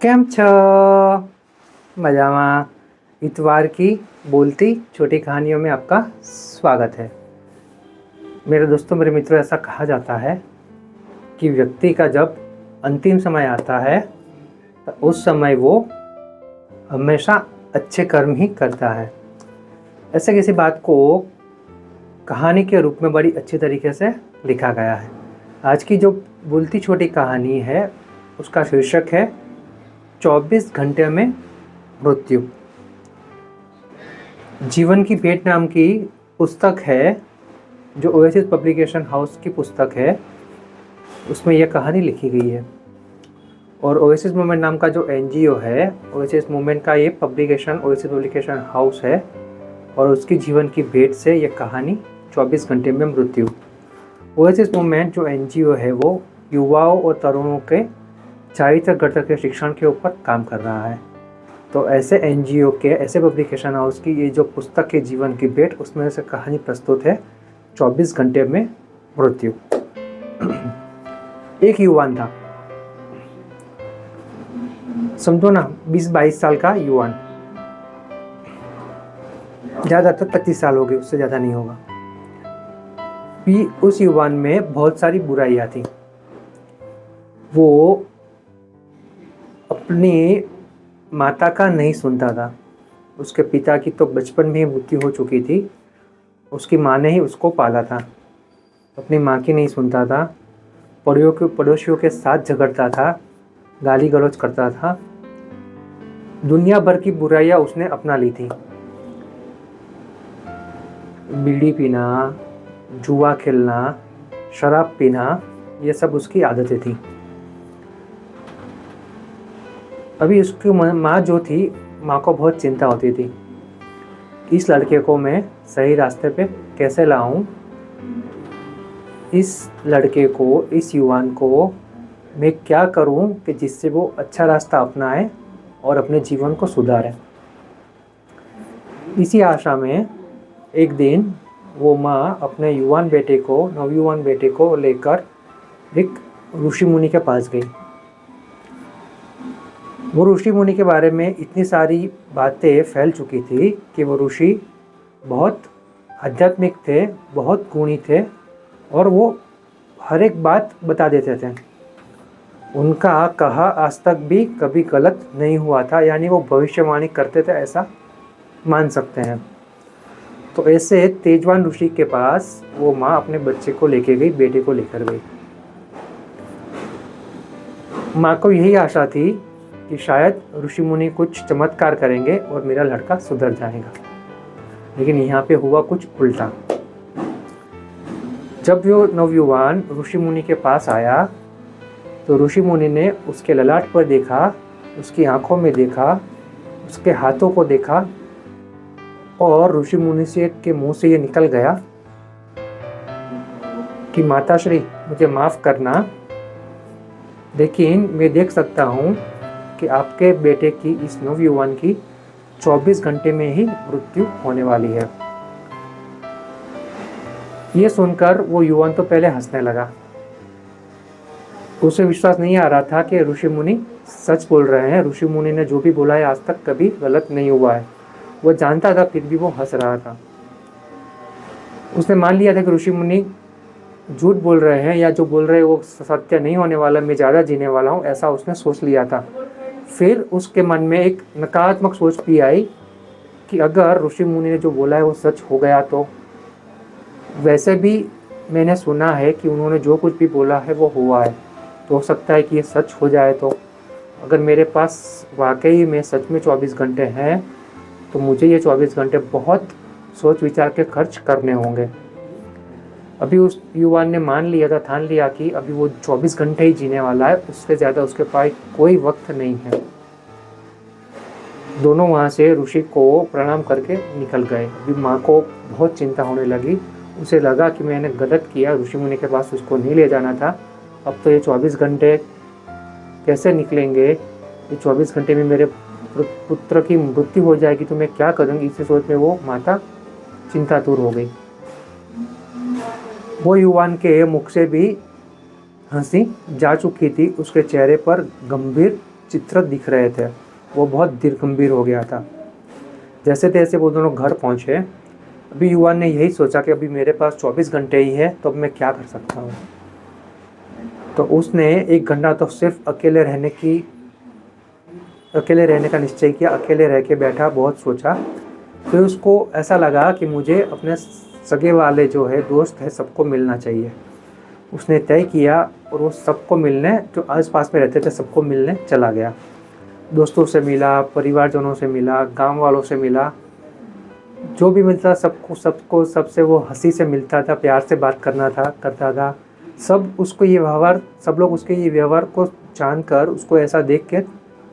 કેમ છો? मजामा। इतवार की बोलती छोटी कहानियों में आपका स्वागत है। मेरे दोस्तों, मेरे मित्रों, ऐसा कहा जाता है कि व्यक्ति का जब अंतिम समय आता है तो उस समय वो हमेशा अच्छे कर्म ही करता है। ऐसे किसी बात को कहानी के रूप में बड़ी अच्छी तरीके से लिखा गया है। आज की जो बोलती छोटी कहानी है उसका शीर्षक है 24 घंटे में मृत्यु। जीवन की भेंट नाम की पुस्तक है जो ओएसिस पब्लिकेशन हाउस की पुस्तक है, उसमें यह कहानी लिखी गई है। और ओएसिस मूवमेंट नाम का जो एनजीओ है, ओएसिस मूवमेंट का ये पब्लिकेशन ओएसिस पब्लिकेशन हाउस है और उसकी जीवन की भेंट से यह कहानी 24 घंटे में मृत्यु। ओएसिस मूवमेंट जो एनजीओ है वो युवाओं और तरुणों के चारित्र गठन के शिक्षण के ऊपर काम कर रहा है। तो ऐसे एनजीओ के, ऐसे पब्लिकेशन हाउस की ये जो पुस्तक है जीवन की भेंट, उसमें से कहानी प्रस्तुत है 24 घंटे में मृत्यु। एक युवान था, समझो ना 20-22 साल का युवान, ज़्यादातर 25 साल हो गए, उससे ज़्यादा नहीं होगा। उस युवान में बहुत सारी बुराइयाँ थी। वो अपनी माता का नहीं सुनता था। उसके पिता की तो बचपन में ही मृत्यु हो चुकी थी। उसकी माँ ने ही उसको पाला था। अपनी माँ की नहीं सुनता था। पड़ोसियों के साथ झगड़ता था, गाली गलौज करता था। दुनिया भर की बुराइयाँ उसने अपना ली थी। बीड़ी पीना, जुआ खेलना, शराब पीना, ये सब उसकी आदतें थी। अभी उसकी माँ जो थी, माँ को बहुत चिंता होती थी, इस लड़के को मैं सही रास्ते पे कैसे लाऊं, इस लड़के को, इस युवान को मैं क्या करूं कि जिससे वो अच्छा रास्ता अपनाए और अपने जीवन को सुधारे। इसी आशा में एक दिन वो माँ अपने नवयुवान बेटे को लेकर एक ऋषि मुनि के पास गई। वो ऋषि मुनि के बारे में इतनी सारी बातें फैल चुकी थी कि वो ऋषि बहुत आध्यात्मिक थे, बहुत गुणी थे और वो हर एक बात बता देते थे। उनका कहा आज तक भी कभी गलत नहीं हुआ था, यानी वो भविष्यवाणी करते थे, ऐसा मान सकते हैं। तो ऐसे तेजवान ऋषि के पास वो माँ अपने बच्चे को लेके गई, बेटे को लेकर गई। माँ को यही आशा थी कि शायद ऋषि मुनि कुछ चमत्कार करेंगे और मेरा लड़का सुधर जाएगा। लेकिन यहाँ पे हुआ कुछ उल्टा। जब वो नवयुवान ऋषि मुनि के पास आया तो ऋषि मुनि ने उसके ललाट पर देखा, उसकी आंखों में देखा, उसके हाथों को देखा और ऋषि मुनि के मुंह से ये निकल गया कि माताश्री मुझे माफ़ करना, लेकिन मैं देख सकता हूँ कि आपके बेटे की, इस नवयुवान की 24 घंटे में ही मृत्यु होने वाली है। ये सुनकर वो युवान तो पहले हंसने लगा। उसे विश्वास नहीं आ रहा था कि ऋषि मुनि सच बोल रहे हैं। ऋषि मुनि ने जो भी बोला है आज तक कभी गलत नहीं हुआ है। वो जानता था, फिर भी वो हंस रहा था। उसने मान लिया था कि ऋषि मुनि झूठ बोल रहे हैं या जो बोल रहे हैं वो सत्य नहीं होने वाला, मैं ज़्यादा जीने वाला हूँ, ऐसा उसने सोच लिया था। फिर उसके मन में एक नकारात्मक सोच भी आई कि अगर ऋषि मुनि ने जो बोला है वो सच हो गया तो, वैसे भी मैंने सुना है कि उन्होंने जो कुछ भी बोला है वो हुआ है, तो हो सकता है कि ये सच हो जाए। तो अगर मेरे पास वाकई में सच में 24 घंटे हैं तो मुझे ये 24 घंटे बहुत सोच विचार के खर्च करने होंगे। अभी उस युवान ने मान लिया था, ठान लिया कि अभी वो 24 घंटे ही जीने वाला है, उससे ज़्यादा उसके पास कोई वक्त नहीं है। दोनों वहाँ से ऋषि को प्रणाम करके निकल गए। अभी माँ को बहुत चिंता होने लगी। उसे लगा कि मैंने गलत किया, ऋषि मुनि के पास उसको नहीं ले जाना था। अब तो ये 24 घंटे कैसे निकलेंगे, ये 24 घंटे में मेरे पुत्र की मृत्यु हो जाएगी तो मैं क्या करूँगी, इसी सोच में वो माता चिंतातुर हो गई। वो युवान के मुख से भी हंसी जा चुकी थी। उसके चेहरे पर गंभीर चित्र दिख रहे थे। वो बहुत गंभीर हो गया था। जैसे तैसे वो दोनों घर पहुँचे। अभी युवान ने यही सोचा कि अभी मेरे पास 24 घंटे ही है, तो अब मैं क्या कर सकता हूँ। तो उसने 1 घंटा तो सिर्फ अकेले रहने का निश्चय किया। अकेले रह के बैठा, बहुत सोचा। फिर उसको ऐसा लगा कि मुझे अपने सगे वाले जो है दोस्त है सबको मिलना चाहिए। उसने तय किया और वो सबको मिलने, जो आस पास में रहते थे सबको मिलने चला गया। दोस्तों से मिला, परिवारजनों से मिला, गांव वालों से मिला, जो भी मिलता सबसे वो हंसी से मिलता था, प्यार से बात करता था। सब लोग उसके ये व्यवहार को जानकर उसको ऐसा देख के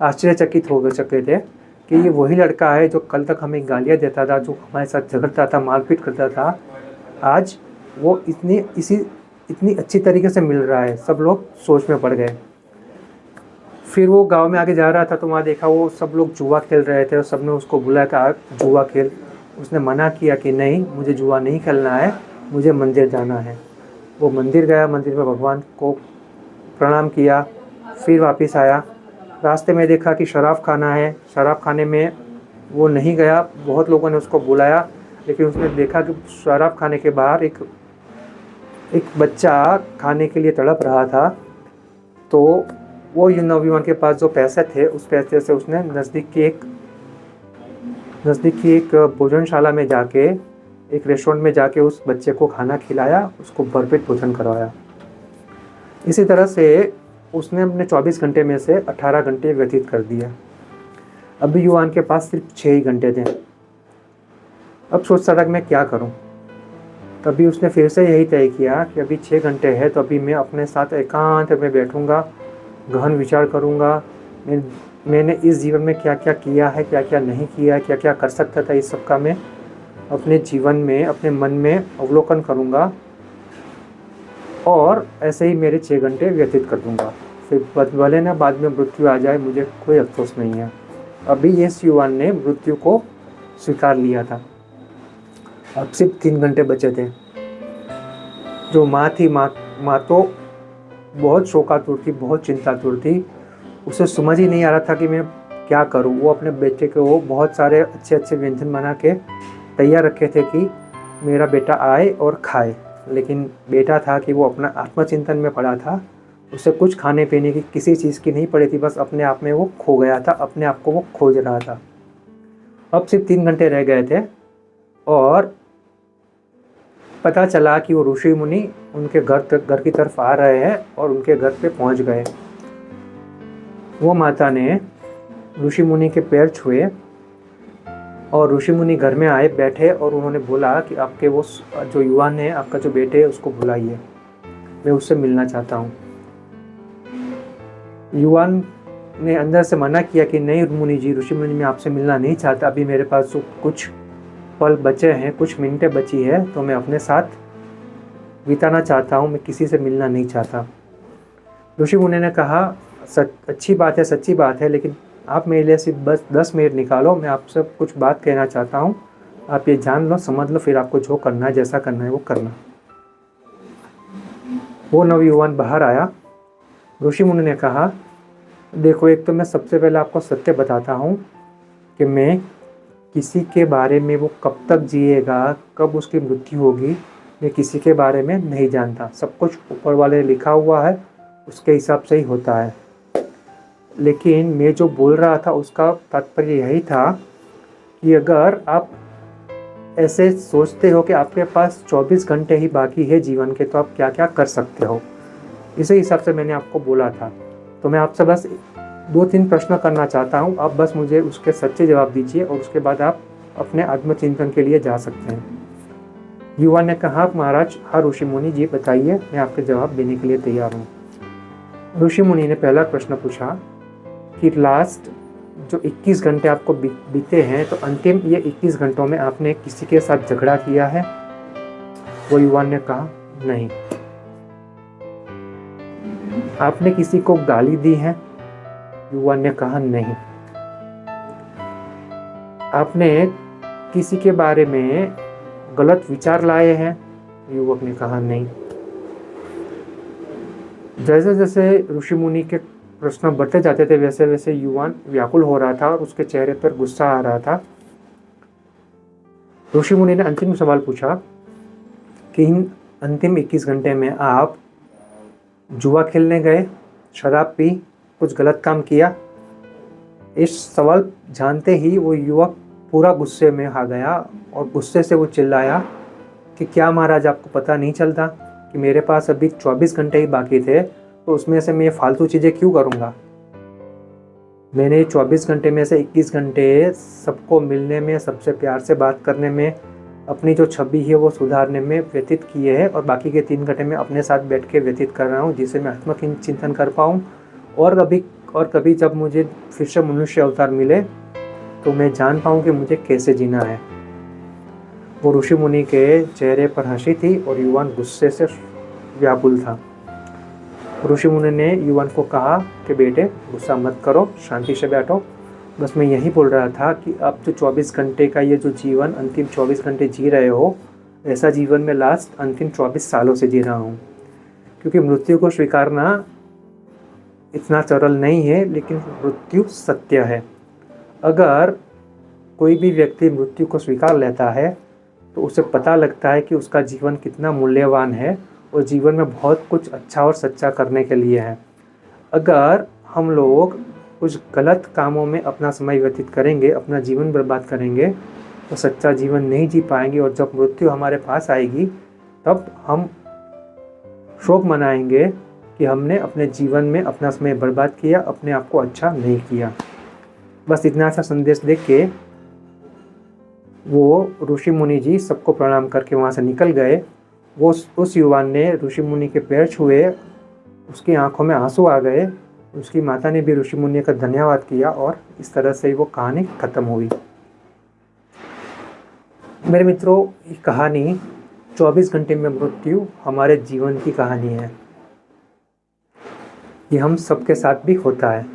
आश्चर्यचकित हो चुके थे कि ये वही लड़का है जो कल तक हमें गालियाँ देता था, जो हमारे साथ झगड़ता था, मारपीट करता था। आज वो इतनी अच्छी तरीके से मिल रहा है। सब लोग सोच में पड़ गए। फिर वो गांव में आगे जा रहा था तो वहाँ देखा वो सब लोग जुआ खेल रहे थे और सब ने उसको बुलाया कि आप जुआ खेल। उसने मना किया कि नहीं, मुझे जुआ नहीं खेलना है, मुझे मंदिर जाना है। वो मंदिर गया, मंदिर में भगवान को प्रणाम किया, फिर वापस आया। रास्ते में देखा कि शराब खाना है, शराब खाने में वो नहीं गया। बहुत लोगों ने उसको बुलाया, लेकिन उसने देखा कि शराब खाने के बाहर एक बच्चा खाने के लिए तड़प रहा था। तो वो नौजवान के पास जो पैसे थे, उस पैसे से उसने नज़दीक की एक भोजनशाला में जाके, एक रेस्टोरेंट में जाके उस बच्चे को खाना खिलाया, उसको भरपेट भोजन करवाया। इसी तरह से उसने अपने 24 घंटे में से 18 घंटे व्यतीत कर दिया। अभी युवान के पास सिर्फ 6 ही घंटे थे। अब सोचता था कि मैं क्या करूं। तभी उसने फिर से यही तय किया कि अभी 6 घंटे है, तो अभी मैं अपने साथ एकांत में बैठूंगा, गहन विचार करूंगा। मैंने इस जीवन में क्या क्या किया है, क्या क्या नहीं किया है, क्या क्या कर सकता था, इस सब का मैं अपने जीवन में, अपने मन में अवलोकन करूंगा और ऐसे ही मेरे 6 घंटे व्यतीत कर दूंगा। फिर भले ना बाद में मृत्यु आ जाए, मुझे कोई अफसोस नहीं है। अभी इस युवान ने मृत्यु को स्वीकार लिया था। अब सिर्फ 3 घंटे बचे थे। जो माँ थी, माँ तो बहुत शोकातुर थी, बहुत चिंतातुर थी। उसे समझ ही नहीं आ रहा था कि मैं क्या करूं। वो अपने बेटे को वो बहुत सारे अच्छे अच्छे व्यंजन बना के तैयार रखे थे कि मेरा बेटा आए और खाए, लेकिन बेटा था कि वो अपना आत्मचिंतन में पड़ा था। उसे कुछ खाने पीने की किसी चीज़ की नहीं पड़ी थी, बस अपने आप में वो खो गया था, अपने आप को वो खोज रहा था। अब सिर्फ 3 घंटे रह गए थे और पता चला कि वो ऋषि मुनि उनके घर की तरफ आ रहे हैं और उनके घर पे पहुंच गए। वो माता ने ऋषि मुनि के पैर छुए और ऋषि मुनि घर में आए, बैठे और उन्होंने बोला कि आपके वो जो युवान है, आपका जो बेटे है, उसको बुलाइए, मैं उससे मिलना चाहता हूँ। युवान ने अंदर से मना किया कि नहीं मुनि जी, ऋषि मुनि, मैं आपसे मिलना नहीं चाहता। अभी मेरे पास जो कुछ पल बचे हैं, कुछ मिनटें बची है, तो मैं अपने साथ बिताना चाहता हूँ, मैं किसी से मिलना नहीं चाहता। ऋषि मुनि ने कहा, अच्छी बात है, सच्ची बात है, लेकिन आप मेरे लिए सिर्फ बस 10 मिनट निकालो, मैं आपसे कुछ बात कहना चाहता हूँ। आप ये जान लो, समझ लो, फिर आपको जो करना है, जैसा करना है वो करना। वो नवयुवान बाहर आया। ऋषि मुनि ने कहा, देखो, एक तो मैं सबसे पहले आपको सत्य बताता हूँ कि मैं किसी के बारे में, वो कब तक जिएगा, कब उसकी मृत्यु होगी, मैं किसी के बारे में नहीं जानता। सब कुछ ऊपर वाले ने लिखा हुआ है, उसके हिसाब से ही होता है। लेकिन मैं जो बोल रहा था उसका तात्पर्य यही था कि अगर आप ऐसे सोचते हो कि आपके पास 24 घंटे ही बाकी है जीवन के, तो आप क्या क्या कर सकते हो, इसी हिसाब से मैंने आपको बोला था। तो मैं आपसे बस 2-3 प्रश्न करना चाहता हूँ, आप बस मुझे उसके सच्चे जवाब दीजिए और उसके बाद आप अपने आत्मचिंतन के लिए जा सकते हैं। युवा ने कहा, महाराज, हाँ ऋषि मुनि जी, बताइए, मैं आपके जवाब देने के लिए तैयार हूँ। ऋषि मुनि ने पहला प्रश्न पूछा कि लास्ट जो 21 घंटे आपको बीते हैं, तो अंतिम ये 21 घंटों में आपने किसी के साथ झगड़ा किया है? वो युवा ने कहा, नहीं। आपने किसी को गाली दी है? युवा ने कहा, नहीं। आपने किसी के बारे में गलत विचार लाए हैं? युवक ने कहा, नहीं। जैसे जैसे ऋषि मुनि के प्रश्न बढ़ते जाते थे वैसे वैसे युवान व्याकुल हो रहा था और उसके चेहरे पर गुस्सा आ रहा था। ऋषि मुनि ने अंतिम सवाल पूछा कि इन अंतिम 21 घंटे में आप जुआ खेलने गए, शराब पी, कुछ गलत काम किया? इस सवाल जानते ही वो युवक पूरा गुस्से में आ गया और गुस्से से वो चिल्लाया कि क्या महाराज, आपको पता नहीं चलता कि मेरे पास अभी 24 घंटे ही बाकी थे, तो उसमें से मैं ये फालतू चीज़ें क्यों करूँगा? मैंने 24 घंटे में से 21 घंटे सबको मिलने में, सबसे प्यार से बात करने में, अपनी जो छवि है वो सुधारने में व्यतीत किए हैं और बाकी के 3 घंटे में अपने साथ बैठ के व्यतीत कर रहा हूँ, जिससे मैं आत्मचिंतन कर पाऊँ और कभी जब मुझे फिर से मनुष्य अवतार मिले तो मैं जान पाऊँ कि मुझे कैसे जीना है। वो ऋषि मुनि के चेहरे पर हंसी थी और युवान गुस्से से व्याकुल था। ऋषि मुनि ने युवान को कहा कि बेटे, गुस्सा मत करो, शांति से बैठो। बस मैं यही बोल रहा था कि अब तो 24 घंटे का ये जो जीवन अंतिम 24 घंटे जी रहे हो, ऐसा जीवन में लास्ट अंतिम 24 सालों से जी रहा हूँ। क्योंकि मृत्यु को स्वीकारना इतना सरल नहीं है, लेकिन मृत्यु सत्य है। अगर कोई भी व्यक्ति मृत्यु को स्वीकार लेता है तो उसे पता लगता है कि उसका जीवन कितना मूल्यवान है और जीवन में बहुत कुछ अच्छा और सच्चा करने के लिए है। अगर हम लोग कुछ गलत कामों में अपना समय व्यतीत करेंगे, अपना जीवन बर्बाद करेंगे, तो सच्चा जीवन नहीं जी पाएंगे और जब मृत्यु हमारे पास आएगी तब हम शोक मनाएंगे कि हमने अपने जीवन में अपना समय बर्बाद किया, अपने आप को अच्छा नहीं किया। बस इतना सा संदेश देख के वो ऋषि मुनि जी सबको प्रणाम करके वहाँ से निकल गए। वो उस युवान ने ऋषि मुनि के पैर छुए, उसकी आंखों में आंसू आ गए। उसकी माता ने भी ऋषि मुनि का धन्यवाद किया और इस तरह से वो कहानी खत्म हुई। मेरे मित्रों, ये कहानी 24 घंटे में मृत्यु हमारे जीवन की कहानी है। ये हम सबके साथ भी होता है।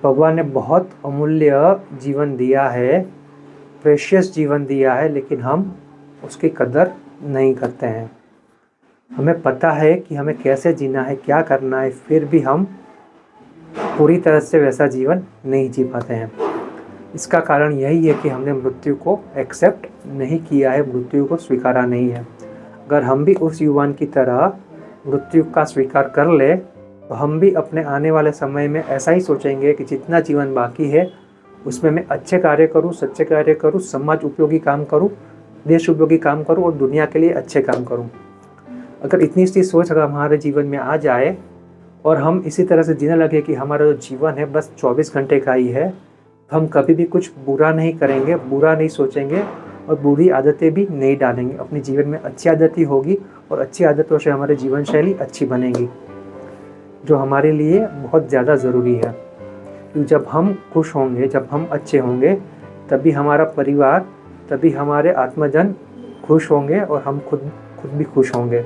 भगवान ने बहुत अमूल्य जीवन दिया है, प्रेशियस जीवन दिया है, लेकिन हम उसकी कदर नहीं करते हैं। हमें पता है कि हमें कैसे जीना है, क्या करना है, फिर भी हम पूरी तरह से वैसा जीवन नहीं जी पाते हैं। इसका कारण यही है कि हमने मृत्यु को एक्सेप्ट नहीं किया है, मृत्यु को स्वीकारा नहीं है। अगर हम भी उस युवान की तरह मृत्यु का स्वीकार कर ले तो हम भी अपने आने वाले समय में ऐसा ही सोचेंगे कि जितना जीवन बाकी है उसमें मैं अच्छे कार्य करूं, सच्चे कार्य करूं, समाज उपयोगी काम करूं, देश उपयोगी काम करूं और दुनिया के लिए अच्छे काम करूं। अगर इतनी सी सोच अगर हमारे जीवन में आ जाए और हम इसी तरह से जीने लगे कि हमारा जो जीवन है बस 24 घंटे का ही है, तो हम कभी भी कुछ बुरा नहीं करेंगे, बुरा नहीं सोचेंगे और बुरी आदतें भी नहीं डालेंगे। अपने जीवन में अच्छी आदतें होगी और अच्छी आदतों से हमारी जीवन शैली अच्छी बनेगी, जो हमारे लिए बहुत ज़्यादा ज़रूरी है। क्योंकि जब हम खुश होंगे, जब हम अच्छे होंगे, तभी हमारा परिवार, तभी हमारे आत्मजन खुश होंगे और हम खुद भी खुश होंगे।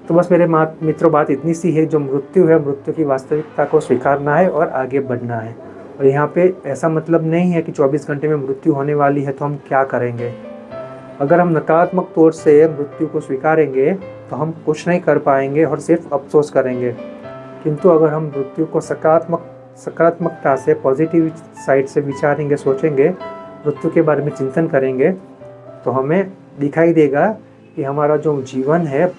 तो बस मेरे मित्रों, बात इतनी सी है, जो मृत्यु है, मृत्यु की वास्तविकता को स्वीकारना है और आगे बढ़ना है। और यहाँ पे ऐसा मतलब नहीं है कि 24 घंटे में मृत्यु होने वाली है तो हम क्या करेंगे। अगर हम नकारात्मक तौर से मृत्यु को स्वीकारेंगे तो हम कुछ नहीं कर पाएंगे और सिर्फ अफसोस करेंगे। किंतु अगर हम मृत्यु को सकारात्मकता से, पॉजिटिव साइड से विचारेंगे, सोचेंगे, मृत्यु के बारे में चिंतन करेंगे, तो हमें दिखाई देगा कि हमारा जो जीवन है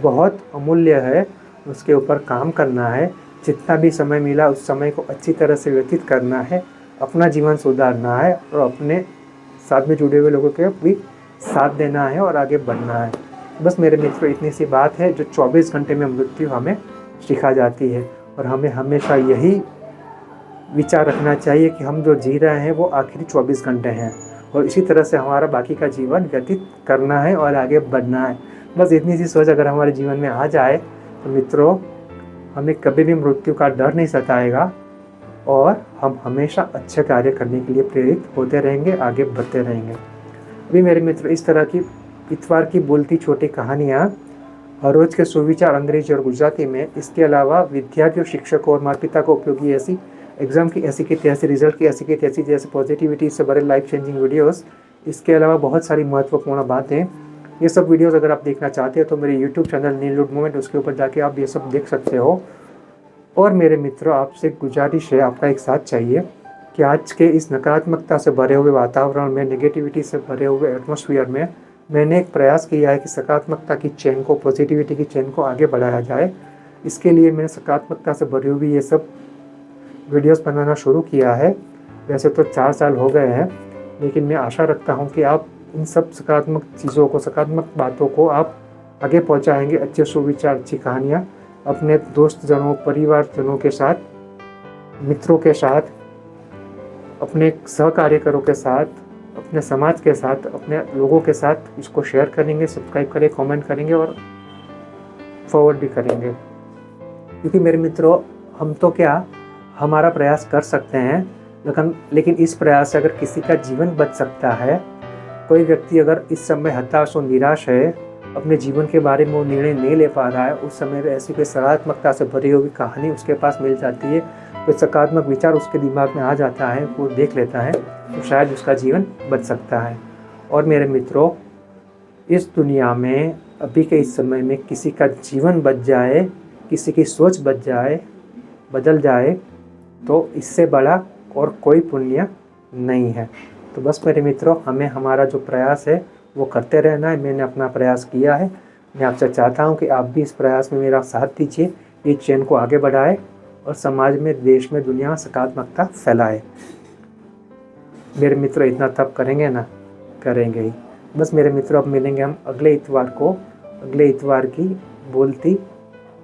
बहुत अमूल्य है, उसके ऊपर काम करना है। जितना भी समय मिला उस समय को अच्छी तरह से व्यतीत करना है, अपना जीवन सुधारना है और अपने साथ में जुड़े हुए लोगों के भी साथ देना है और आगे बढ़ना है। बस मेरे मित्रों, इतनी सी बात है जो 24 घंटे में मृत्यु हमें सिखा जाती है। और हमें हमेशा यही विचार रखना चाहिए कि हम जो जी रहे हैं वो आखिरी 24 घंटे हैं और इसी तरह से हमारा बाकी का जीवन व्यतीत करना है और आगे बढ़ना है। बस इतनी सी सोच अगर हमारे जीवन में आ जाए तो मित्रों, हमें कभी भी मृत्यु का डर नहीं सताएगा और हम हमेशा अच्छे कार्य करने के लिए प्रेरित होते रहेंगे, आगे बढ़ते रहेंगे। अभी मेरे मित्र, इस तरह की इतवार की बोलती छोटी कहानियाँ हर रोज़ के सुविचार अंग्रेजी और गुजराती में, इसके अलावा विद्यार्थियों, शिक्षकों और माता पिता को उपयोगी ऐसी एग्ज़ाम की ऐसी की तैसी, रिजल्ट की ऐसी की तैसी जैसे पॉजिटिविटी से भरे लाइफ चेंजिंग वीडियोस, इसके अलावा बहुत सारी महत्वपूर्ण बातें, ये सब वीडियोस अगर आप देखना चाहते हैं तो मेरे यूट्यूब चैनल नीलवुड मूवमेंट, उसके ऊपर जाके आप ये सब देख सकते हो। और मेरे मित्रों, आपसे गुजारिश है, आपका एक साथ चाहिए कि आज के इस नकारात्मकता से भरे हुए वातावरण में, नेगेटिविटी से भरे हुए एटमॉस्फेयर में मैंने एक प्रयास किया है कि सकारात्मकता की चेन को, पॉजिटिविटी की चेन को आगे बढ़ाया जाए। इसके लिए मैंने सकारात्मकता से भरी हुई ये सब वीडियोस बनाना शुरू किया है। वैसे तो 4 साल हो गए हैं, लेकिन मैं आशा रखता हूँ कि आप इन सब सकारात्मक चीज़ों को, सकारात्मक बातों को आप आगे पहुँचाएँगे। अच्छे सुविचार, अच्छी कहानियाँ अपने दोस्तजनों, परिवारजनों के साथ, मित्रों के साथ, अपने सहकार्यकरों के साथ, अपने समाज के साथ, अपने लोगों के साथ इसको शेयर करेंगे, सब्सक्राइब करें, कमेंट करेंगे और फॉरवर्ड भी करेंगे। क्योंकि मेरे मित्रों, हम तो क्या, हमारा प्रयास कर सकते हैं, लेकिन इस प्रयास से अगर किसी का जीवन बच सकता है, कोई व्यक्ति अगर इस समय हताश और निराश है, अपने जीवन के बारे में वो निर्णय नहीं ले पा रहा है, उस समय ऐसी कोई सकारात्मकता से भरी हुई कहानी उसके पास मिल जाती है, कोई सकारात्मक विचार उसके दिमाग में आ जाता है, वो देख लेता है, तो शायद उसका जीवन बच सकता है। और मेरे मित्रों, इस दुनिया में अभी के इस समय में किसी का जीवन बच जाए, किसी की सोच बच जाए, बदल जाए, तो इससे बड़ा और कोई पुण्य नहीं है। तो बस मेरे मित्रों, हमें हमारा जो प्रयास है वो करते रहना है। मैंने अपना प्रयास किया है। मैं आपसे चाहता हूँ कि आप भी इस प्रयास में मेरा साथ दीजिए, ये चैन को आगे बढ़ाए और समाज में, देश में, दुनिया में सकारात्मकता फैलाए। मेरे मित्रों, इतना तब करेंगे ना? करेंगे ही। बस मेरे मित्रों, अब मिलेंगे हम अगले इतवार को। अगले इतवार की बोलती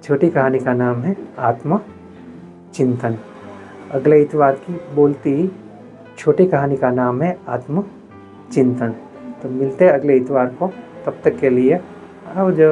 छोटी कहानी का नाम है आत्मचिंतन। अगले इतवार की बोलती छोटी कहानी का नाम है आत्मचिंतन। तो मिलते हैं अगले इतवार को। तब तक के लिए आवजो।